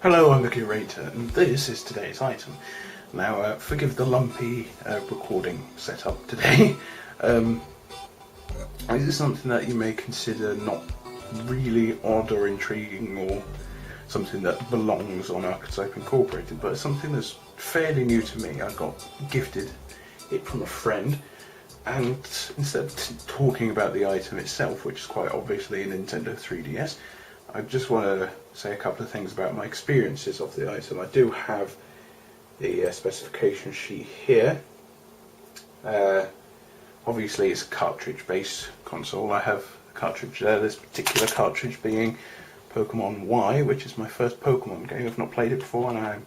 Hello, I'm the curator, and this is today's item. Now, forgive the lumpy recording setup today. This is something that you may consider not really odd or intriguing or something that belongs on Architype Incorporated, but it's something that's fairly new to me. I got gifted it from a friend, and instead of talking about the item itself, which is quite obviously a Nintendo 3DS, I just want to say a couple of things about my experiences of the item. I do have the specification sheet here. Obviously it's a cartridge-based console. I have a cartridge there, this particular cartridge being Pokemon Y, which is my first Pokemon game. I've not played it before, and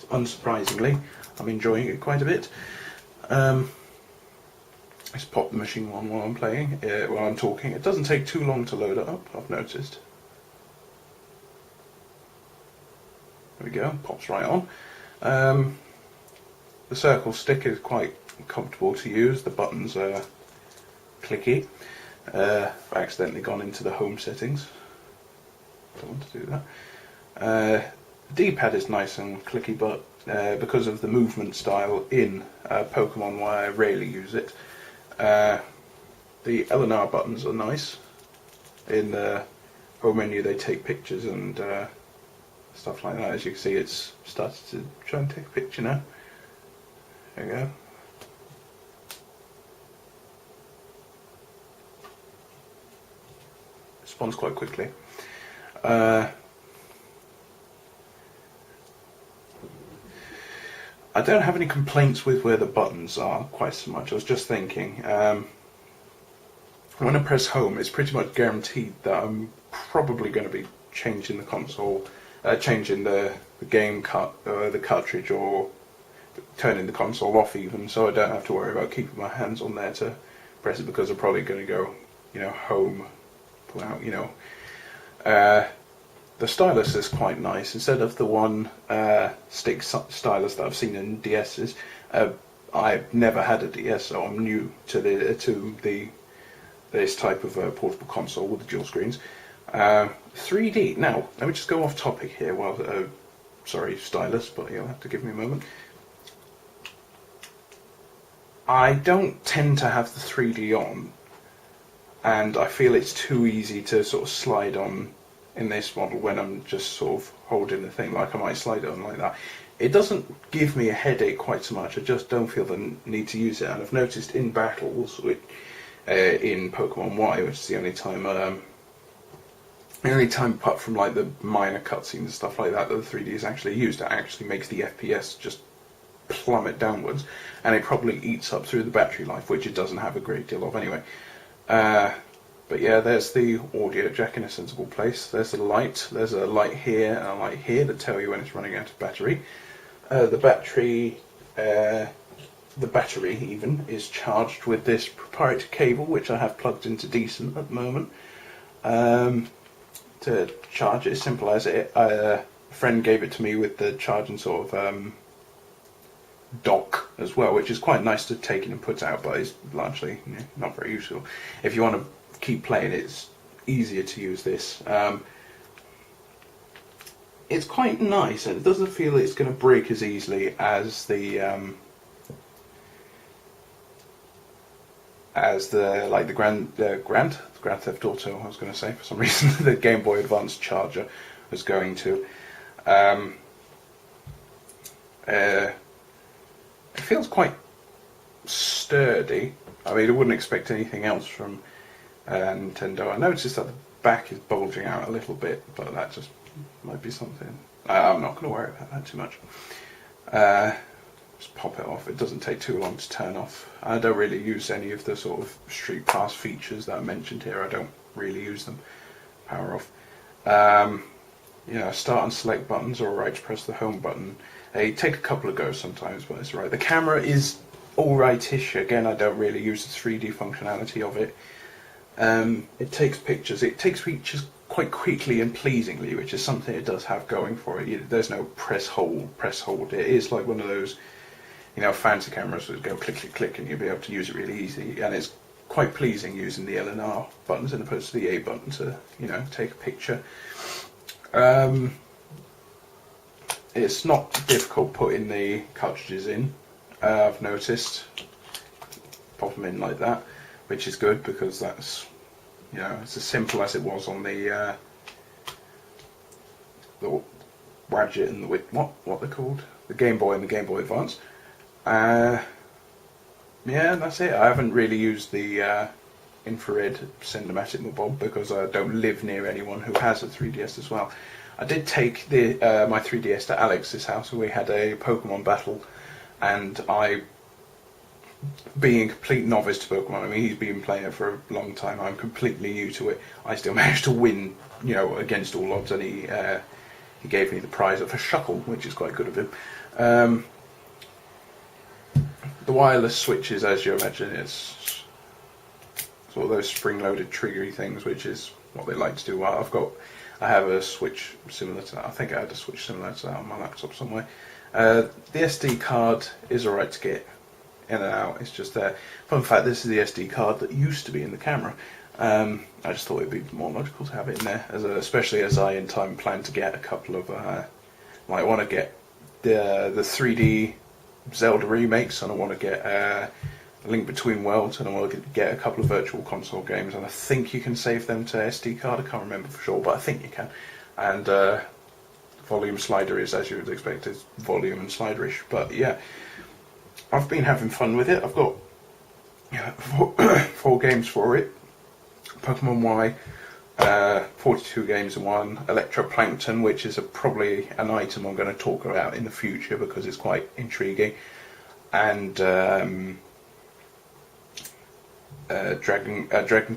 unsurprisingly, I'm enjoying it quite a bit. Let's pop the machine on while I'm playing, while I'm talking. It doesn't take too long to load it up, I've noticed. There we go, pops right on. The circle stick is quite comfortable to use. The buttons are clicky. I've accidentally gone into the home settings. Don't want to do that. The D-pad is nice and clicky, but because of the movement style in Pokemon Y, I rarely use it. The L and R buttons are nice. In the home menu they take pictures and stuff like that. As you can see, it's started to try and take a picture now. There we go. Responds quite quickly. I don't have any complaints with where the buttons are quite so much. I was just thinking, when I press home, it's pretty much guaranteed that I'm probably going to be changing the console, changing the the cartridge, or turning the console off even, so I don't have to worry about keeping my hands on there to press it, because I'm probably going to go, home, pull out, The stylus is quite nice. Instead of the one stick stylus that I've seen in DS's, I've never had a DS, so I'm new to this type of portable console with the dual screens. 3D. Now, let me just go off topic here. Well, sorry, stylus, but you'll have to give me a moment. I don't tend to have the 3D on, and I feel it's too easy to sort of slide on in this model when I'm just sort of holding the thing, like I might slide it on like that. It doesn't give me a headache quite so much. I just don't feel the need to use it, and I've noticed in battles in Pokemon Y, which is the only time apart from like the minor cutscenes and stuff like that, that the 3D is actually used, it actually makes the FPS just plummet downwards, and it probably eats up through the battery life, which it doesn't have a great deal of anyway. But yeah, there's the audio jack in a sensible place. There's the light. There's a light here and a light here that tell you when it's running out of battery. The battery even is charged with this proprietary cable, which I have plugged into decent at the moment. To charge it, as simple as it. A friend gave it to me with the charging sort of dock as well, which is quite nice to take in and put out, but it's largely not very useful. If you want to keep playing, it's easier to use this. It's quite nice, and it doesn't feel it's going to break as easily as the Grand Theft Auto, I was going to say, for some reason, the Game Boy Advance charger was going to. It feels quite sturdy. I mean, I wouldn't expect anything else from Nintendo. I noticed that the back is bulging out a little bit, but that just might be something. I'm not going to worry about that too much. Just pop it off. It doesn't take too long to turn off. I don't really use any of the sort of Street Pass features that I mentioned here. I don't really use them. Power off. Start and select buttons are alright to press the home button. They take a couple of goes sometimes, but it's alright. The camera is alright-ish. Again, I don't really use the 3D functionality of it. It takes pictures. It takes pictures quite quickly and pleasingly, which is something it does have going for it. There's no press hold. It is like one of those, fancy cameras that go click, click, click, and you'll be able to use it really easy. And it's quite pleasing using the L and R buttons as opposed to the A button to, take a picture. it's not difficult putting the cartridges in. I've noticed, pop them in like that, which is good because that's, you know, it's as simple as it was on the Wadget and the what they're called, the Game Boy and the Game Boy Advance. Yeah, that's it. I haven't really used the infrared cinematic bob because I don't live near anyone who has a 3DS as well. I did take the my 3DS to Alex's house and we had a Pokemon battle, and I, being a complete novice to Pokemon, I mean he's been playing it for a long time, I'm completely new to it, I still managed to win, you know, against all odds, and he gave me the prize of a Shuckle, which is quite good of him. The wireless switches, as you imagine, is sort of those spring-loaded triggery things, which is what they like to do. I have a switch similar to that. I think I had a switch similar to that on my laptop somewhere. The SD card is alright to get in and out. It's just there. Fun fact: this is the SD card that used to be in the camera. I just thought it'd be more logical to have it in there, especially as I in time plan to get a couple of. I want to get the 3D Zelda remakes, and I want to get A Link Between Worlds, and I want to get a couple of Virtual Console games, and I think you can save them to SD card. I can't remember for sure, but I think you can. And volume slider is, as you would expect, is volume and sliderish. But yeah, I've been having fun with it. I've got 4 games for it. Pokemon Y, 42 games in one. Electroplankton, which is probably an item I'm going to talk about in the future because it's quite intriguing. And Dragon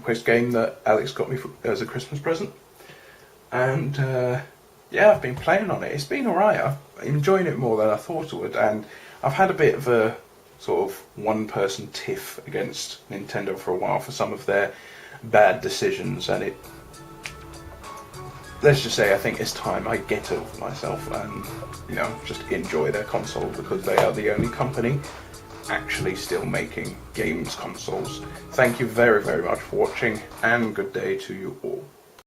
Quest game that Alex got me as a Christmas present. And yeah, I've been playing on it. It's been alright. I'm enjoying it more than I thought I would. And I've had a bit of a sort of one-person tiff against Nintendo for a while for some of their bad decisions, and let's just say I think it's time I get over myself and, you know, just enjoy their console, because they are the only company actually still making games consoles. Thank you very, very much for watching, and good day to you all.